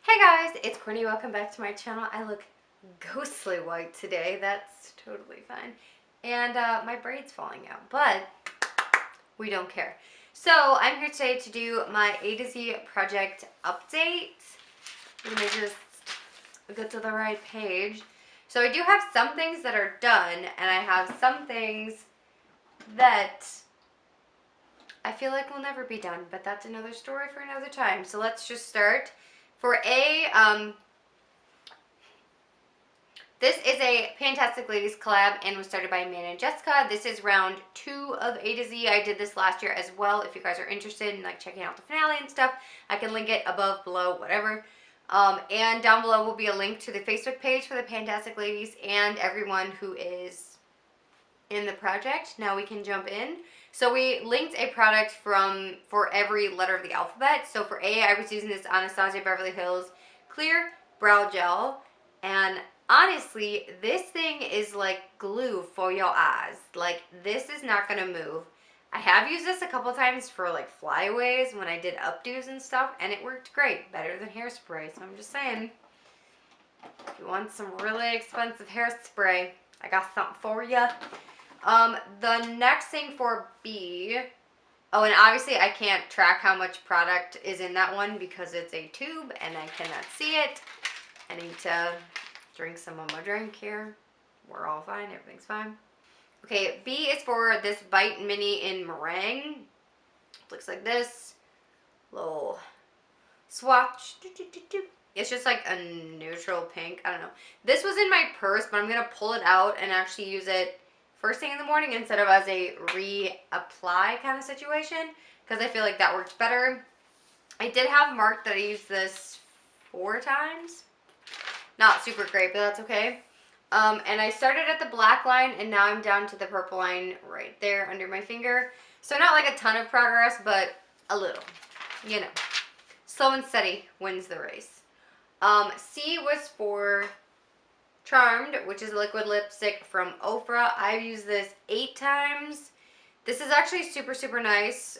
Hey guys, it's Courtney. Welcome back to my channel. I look ghostly white today. That's totally fine. And my braid's falling out, but we don't care. So I'm here today to do my A to Z project update. Let me just go to the right page. So I do have some things that are done, and I have some things that I feel like will never be done, but that's another story for another time. So let's just start. For A, this is a Fantastic Ladies collab and was started by Amanda and Jessica. This is round 2 of A to Z. I did this last year as well. If you guys are interested in like checking out the finale and stuff, I can link it above, below, whatever. And down below will be a link to the Facebook page for the Fantastic Ladies and everyone who is in the project. Now we can jump in. So we linked a product for every letter of the alphabet. So for A, I was using this Anastasia Beverly Hills Clear Brow Gel. And honestly, this thing is like glue for your eyes. Like, this is not going to move. I have used this a couple times for like flyaways when I did updos and stuff. And it worked great. Better than hairspray. So I'm just saying, if you want some really expensive hairspray, I got something for you. The next thing for B, oh, and obviously I can't track how much product is in that one because it's a tube and I cannot see it. I need to drink some of my drink here. We're all fine, everything's fine. Okay, B is for this Bite Mini in Meringue. Looks like this. Little swatch. It's just like a neutral pink. I don't know. This was in my purse, but I'm going to pull it out and actually use it first thing in the morning instead of as a reapply kind of situation, because I feel like that worked better. I did have marked that I used this 4 times. Not super great, but that's okay. And I started at the black line, and now I'm down to the purple line right there under my finger. So not like a ton of progress, but a little. You know, slow and steady wins the race. C was for Charmed, which is a liquid lipstick from Ofra. I've used this 8 times. This is actually super, super nice.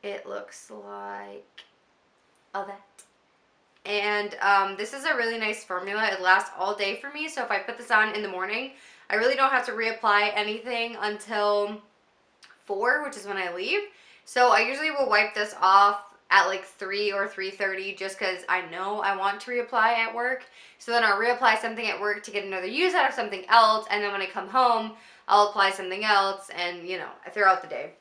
It looks like that. And this is a really nice formula. It lasts all day for me. So if I put this on in the morning, I really don't have to reapply anything until 4, which is when I leave. So I usually will wipe this off at like 3 or 3:30 just because I know I want to reapply at work. So then I'll reapply something at work to get another use out of something else, and then when I come home, I'll apply something else, and you know, throughout the day.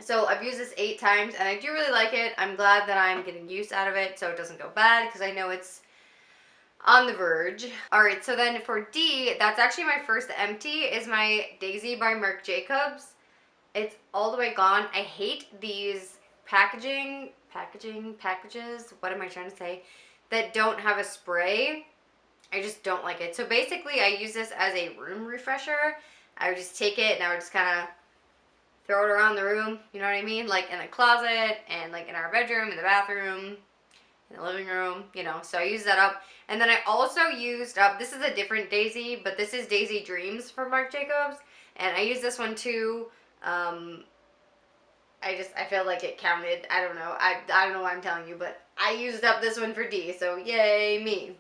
So I've used this 8 times, and I do really like it. I'm glad that I'm getting use out of it so it doesn't go bad, because I know it's on the verge. Alright, so then for D, that's actually my first empty, is my Daisy by Marc Jacobs. It's all the way gone. I hate these packages, what am I trying to say, that don't have a spray. I just don't like it. So basically I use this as a room refresher. I would just take it and I would just kind of throw it around the room, you know what I mean? Like in the closet and like in our bedroom, in the bathroom, in the living room, you know. So I use that up. And then I also used up, this is a different Daisy, but this is Daisy Dreams from Marc Jacobs. And I use this one too. I feel like it counted. I don't know. I don't know what I'm telling you, but I used up this one for D, so yay me.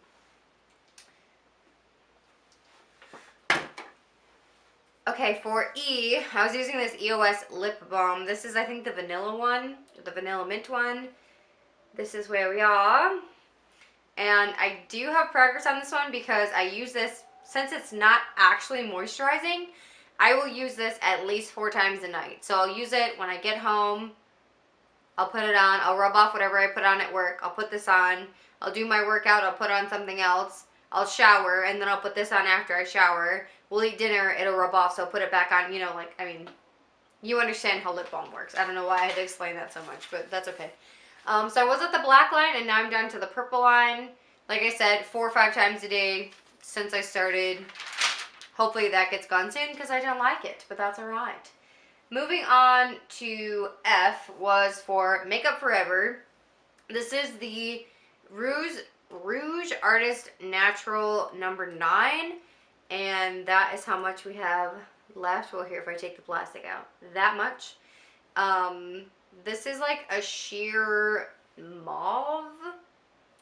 Okay, for E, I was using this EOS lip balm. This is, I think, the vanilla one, the vanilla mint one. This is where we are. And I do have progress on this one because I use this, since it's not actually moisturizing, I will use this at least 4 times a night. So I'll use it when I get home. I'll put it on. I'll rub off whatever I put on at work. I'll put this on. I'll do my workout. I'll put on something else. I'll shower, and then I'll put this on after I shower. We'll eat dinner. It'll rub off, so I'll put it back on. You know, like, I mean, you understand how lip balm works. I don't know why I had to explain that so much, but that's okay. So I was at the black line, and now I'm down to the purple line. Like I said, 4 or 5 times a day since I started. Hopefully that gets gone soon because I don't like it, but that's alright. Moving on to F was for Makeup Forever. This is the Rouge Artist Natural number 9, and that is how much we have left. Well, here, if I take the plastic out, that much. This is like a sheer mauve,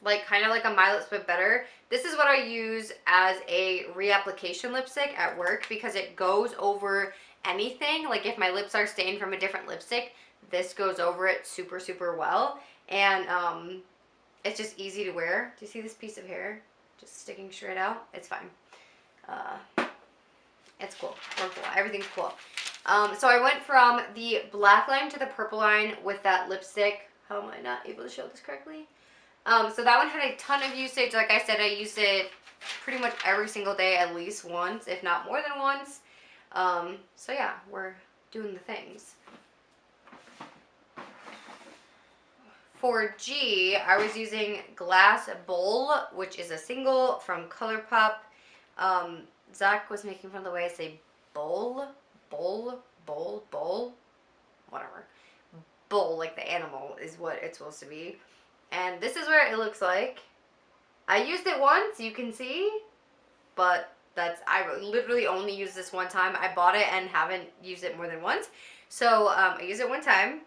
like kind of like a My Lips but better. This is what I use as a reapplication lipstick at work because it goes over anything. Like if my lips are stained from a different lipstick, this goes over it super, super well. And it's just easy to wear. Do you see this piece of hair just sticking straight out? It's fine. It's cool. We're cool. Everything's cool. So I went from the black line to the purple line with that lipstick. How am I not able to show this correctly? So that one had a ton of usage. Like I said, I used it pretty much every single day at least once, if not more than once. So yeah, we're doing the things. For G, I was using Glass Bowl, which is a single from ColourPop. Zach was making fun of the way I say bowl, whatever. Bowl, like the animal, is what it's supposed to be. And this is where it looks like. I used it once, you can see, but I literally only used this one time. I bought it and haven't used it more than once. So I used it one time.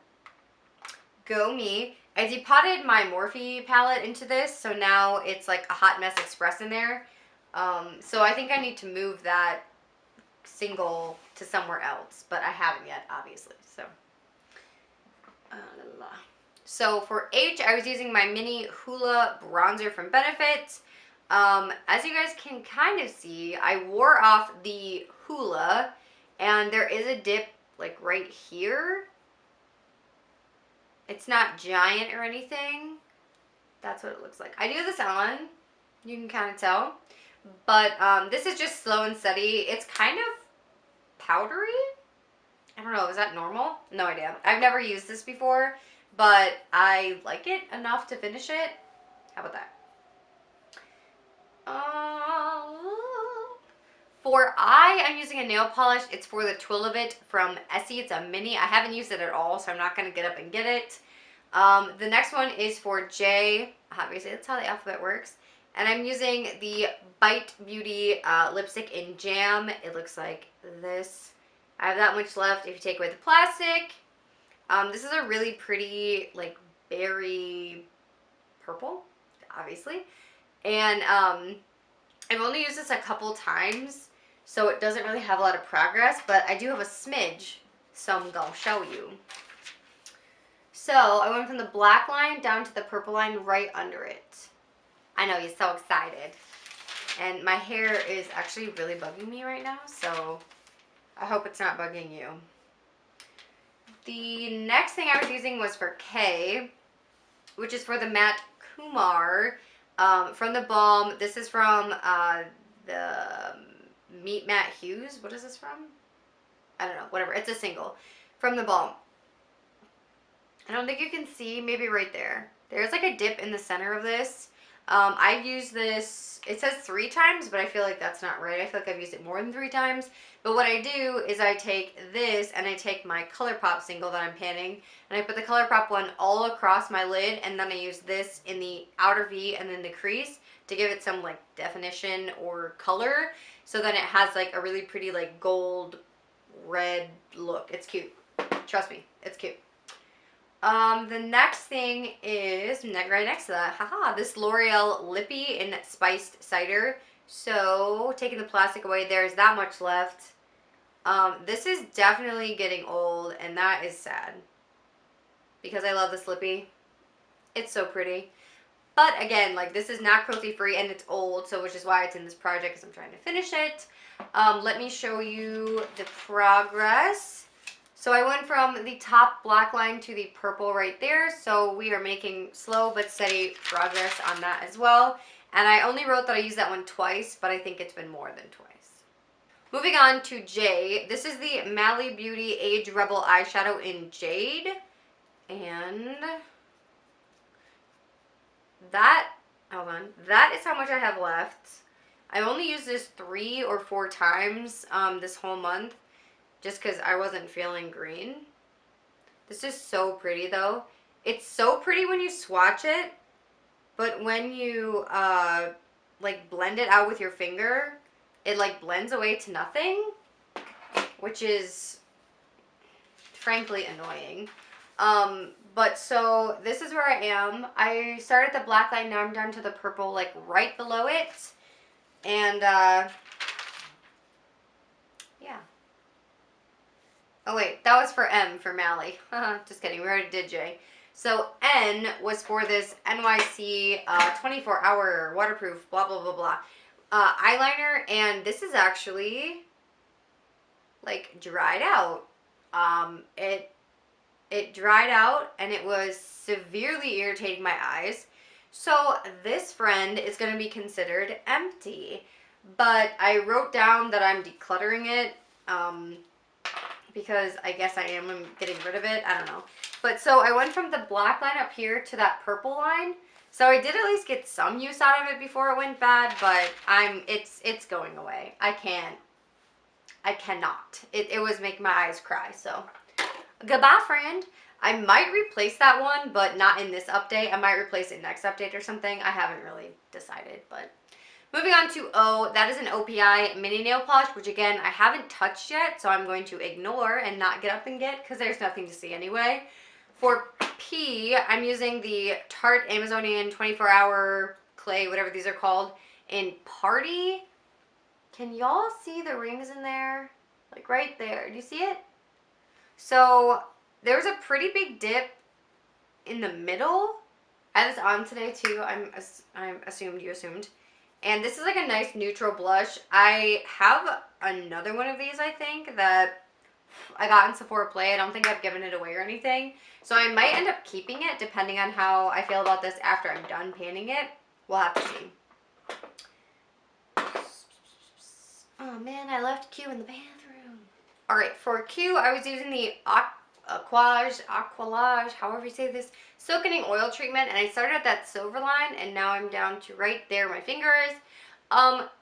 Go me. I depotted my Morphe palette into this, so now it's like a Hot Mess Express in there. So I think I need to move that single to somewhere else, but I haven't yet, obviously. So for H, I was using my mini Hoola bronzer from Benefit. As you guys can kind of see, I wore off the Hoola, and there is a dip like right here. It's not giant or anything. That's what it looks like. I do this on. You can kind of tell. But this is just slow and steady. It's kind of powdery. I don't know. Is that normal? No idea. I've never used this before, but I like it enough to finish it. How about that? For eye, I'm using a nail polish. It's for the Twill of It from Essie. It's a mini. I haven't used it at all, so I'm not going to get up and get it. The next one is for J. Obviously, that's how the alphabet works. And I'm using the Bite Beauty lipstick in Jam. It looks like this. I have that much left if you take away the plastic. This is a really pretty, like, berry purple, obviously. And I've only used this a couple times, so it doesn't really have a lot of progress, but I do have a smidge, so I'm going to show you. So I went from the black line down to the purple line right under it. I know, you're so excited. And my hair is actually really bugging me right now, so I hope it's not bugging you. The next thing I was using was for K, which is for the Matte Kumar from the Balm. This is from the Meet Matte Hues. What is this from? I don't know, whatever. It's a single from the Balm. I don't think you can see, maybe right there. There's like a dip in the center of this. I've used this, it says 3 times, but I feel like that's not right. I feel like I've used it more than 3 times. But what I do is I take this and I take my ColourPop single that I'm panning, and I put the ColourPop one all across my lid, and then I use this in the outer V and then the crease to give it some like definition or color, so then it has like a really pretty like gold red look. It's cute. Trust me, it's cute. The next thing is right next to that. Haha, this L'Oreal Lippy in Spiced Cider. So, taking the plastic away, there's that much left. This is definitely getting old, and that is sad. Because I love this Lippy. It's so pretty. But again, like, this is not cruelty free, and it's old, so which is why it's in this project, because I'm trying to finish it. Let me show you the progress. So I went from the top black line to the purple right there. So we are making slow but steady progress on that as well. And I only wrote that I used that one twice, but I think it's been more than twice. Moving on to J. This is the Mally Beauty Age Rebel eyeshadow in Jade. And that, hold on, that is how much I have left. I only used this 3 or 4 times this whole month, just because I wasn't feeling green. This is so pretty though. It's so pretty when you swatch it, but when you like blend it out with your finger, it like blends away to nothing, which is frankly annoying. But so this is where I am. I started the black line, now I'm down to the purple, like right below it. And, yeah. Oh wait, that was for M, for Mally. Just kidding, we already did J. So N was for this NYC 24-hour waterproof blah blah blah blah eyeliner, and this is actually like dried out. It dried out and it was severely irritating my eyes. So this friend is going to be considered empty, but I wrote down that I'm decluttering it because I guess I am getting rid of it. I don't know. But so I went from the black line up here to that purple line. So I did at least get some use out of it before it went bad, but it's going away. I cannot. It was making my eyes cry. So goodbye, friend. I might replace that one, but not in this update. I might replace it next update or something. I haven't really decided, but moving on to O, that is an OPI mini nail polish, which again, I haven't touched yet, so I'm going to ignore and not get up and get because there's nothing to see anyway. For P, I'm using the Tarte Amazonian 24-hour clay, whatever these are called, in Party. Can y'all see the rings in there? Like right there. Do you see it? So there was a pretty big dip in the middle. I had this on today too. I'm assumed you assumed. And this is like a nice neutral blush. I have another one of these, I think, that I got in Sephora Play. I don't think I've given it away or anything. So I might end up keeping it depending on how I feel about this after I'm done painting it. We'll have to see. Oh man, I left Q in the bathroom. Alright, for Q, I was using the Aqualage, however you say this, silkening oil treatment, and I started at that silver line, and now I'm down to right there, my fingers.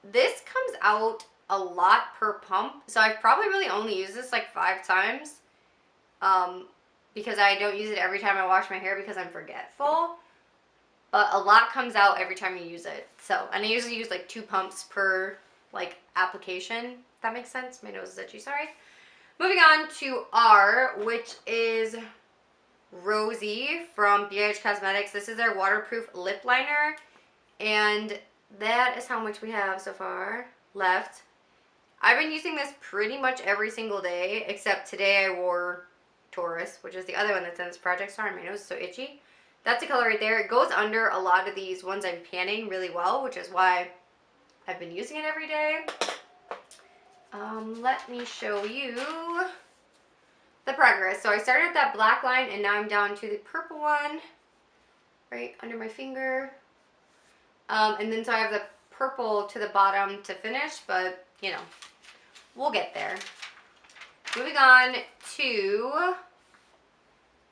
This comes out a lot per pump, so I've probably really only used this like 5 times, because I don't use it every time I wash my hair because I'm forgetful, but a lot comes out every time you use it. So, and I usually use like 2 pumps per like application, if that makes sense. My nose is itchy, sorry. Moving on to R, which is Rosy from BH Cosmetics. This is their waterproof lip liner, and that is how much we have so far left. I've been using this pretty much every single day, except today I wore Taurus, which is the other one that's in this project. Sorry, my nose is so itchy. That's the color right there. It goes under a lot of these ones I'm panning really well, which is why I've been using it every day. Let me show you the progress. So I started at that black line, and now I'm down to the purple one right under my finger. And then so I have the purple to the bottom to finish, but you know, we'll get there. Moving on to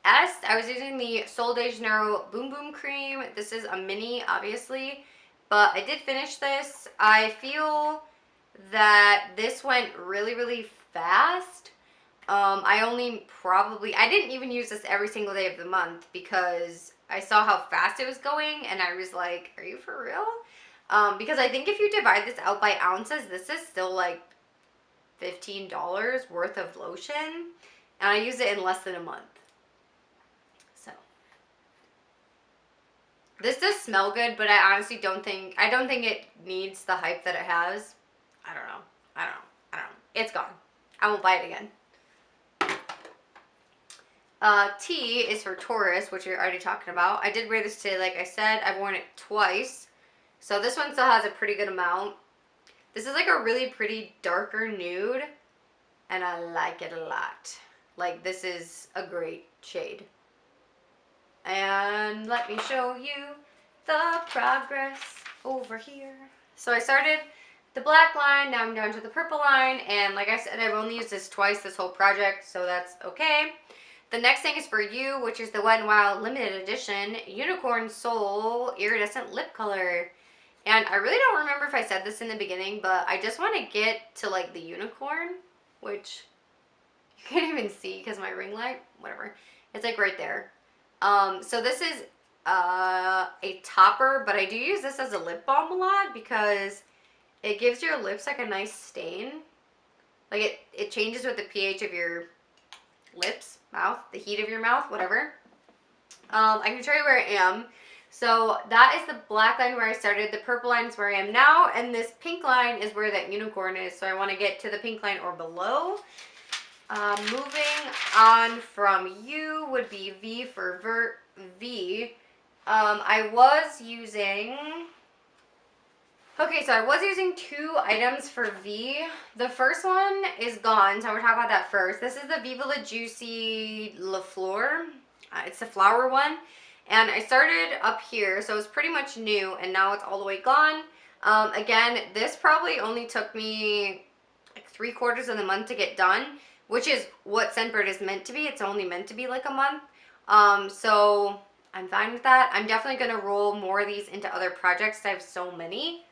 S, I was using the Sol de Janeiro Boom Boom Cream. This is a mini, obviously, but I did finish this. I feel that this went really, really fast. I didn't even use this every single day of the month because I saw how fast it was going, and I was like, are you for real? Because I think if you divide this out by ounces, this is still like $15 worth of lotion, and I used it in less than a month. So this does smell good, but I honestly don't think it needs the hype that it has. I don't know. It's gone. I won't buy it again. T is for Taurus, which you're already talking about. I did wear this today, like I said. I've worn it twice. So this one still has a pretty good amount. This is like a really pretty darker nude, and I like it a lot. Like, this is a great shade. And let me show you the progress over here. So I started the black line, now I'm down to the purple line, and like I said, I've only used this twice this whole project, so that's okay. The next thing is for you, which is the Wet n Wild limited edition Unicorn Soul Iridescent Lip Color. And I really don't remember if I said this in the beginning, but I just want to get to like the unicorn, which you can't even see because my ring light, whatever. It's like right there. So this is a topper, but I do use this as a lip balm a lot because it gives your lips like a nice stain. Like it changes with the pH of your lips. I mouth, the heat of your mouth, whatever. I can show you where I am. So that is the black line where I started. The purple line is where I am now. And this pink line is where that unicorn is. So I want to get to the pink line or below. Moving on from U would be V for V. I was using... Okay, so I was using 2 items for V. The first one is gone, so we're talking about that first. This is the Viva La Juicy La Fleur. It's the flower one. And I started up here, so it's pretty much new, and now it's all the way gone. Again, this probably only took me like 3/4 of the month to get done, which is what Scentbird is meant to be. It's only meant to be like a month. So I'm fine with that. I'm definitely going to roll more of these into other projects. I have so many.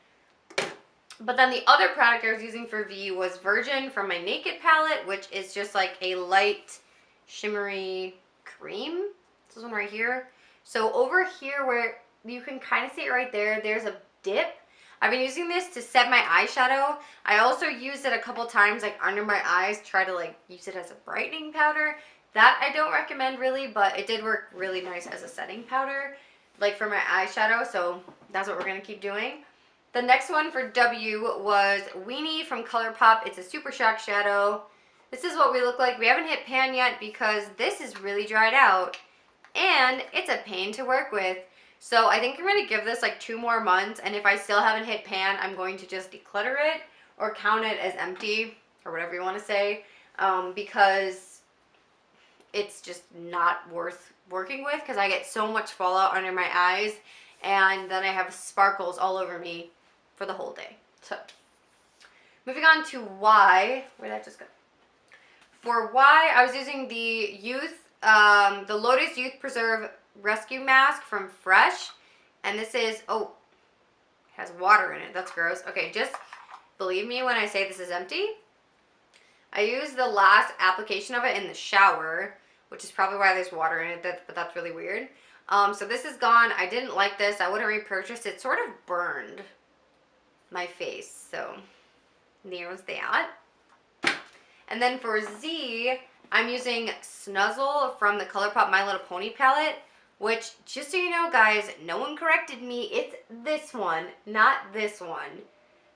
But then the other product I was using for V was Virgin from my Naked palette, which is just like a light shimmery cream. This one right here. So over here where you can kind of see it right there, there's a dip. I've been using this to set my eyeshadow. I also used it a couple times like under my eyes, try to like use it as a brightening powder. That I don't recommend really, but it did work really nice as a setting powder, like for my eyeshadow, so that's what we're going to keep doing. The next one for W was Weenie from ColourPop. It's a Super Shock shadow. This is what we look like. We haven't hit pan yet because this is really dried out. And it's a pain to work with. So I think I'm going to give this like 2 more months. And if I still haven't hit pan, I'm going to just declutter it or count it as empty or whatever you want to say. Because it's just not worth working with because I get so much fallout under my eyes. And then I have sparkles all over me for the whole day. So moving on to Y. Where'd that just go? For Y, I was using the the Lotus Youth Preserve Rescue Mask from Fresh. And this is, oh, it has water in it. That's gross. Okay, just believe me when I say this is empty. I used the last application of it in the shower, which is probably why there's water in it, but that's really weird. So this is gone. I didn't like this. I wouldn't repurchase it. It sort of burned my face. So there's that. And then for Z, I'm using Snuzzle from the ColourPop My Little Pony palette, which, just so you know, guys, no one corrected me. It's this one, not this one.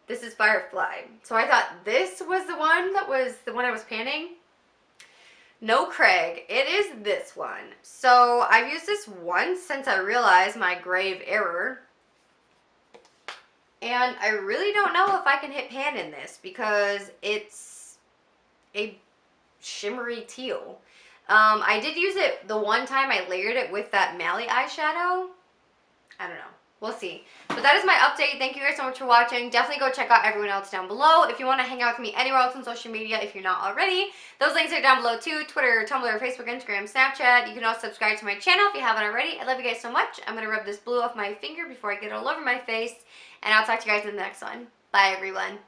This is Firefly. So I thought this was the one that was the one I was panning. No, Craig, it is this one. So I've used this once since I realized my grave error. And I really don't know if I can hit pan in this because it's a shimmery teal. I did use it the one time I layered it with that Mally eyeshadow. I don't know. We'll see. But that is my update. Thank you guys so much for watching. Definitely go check out everyone else down below. If you want to hang out with me anywhere else on social media, if you're not already, those links are down below too. Twitter, Tumblr, Facebook, Instagram, Snapchat. You can also subscribe to my channel if you haven't already. I love you guys so much. I'm going to rub this blue off my finger before I get it all over my face. And I'll talk to you guys in the next one. Bye, everyone.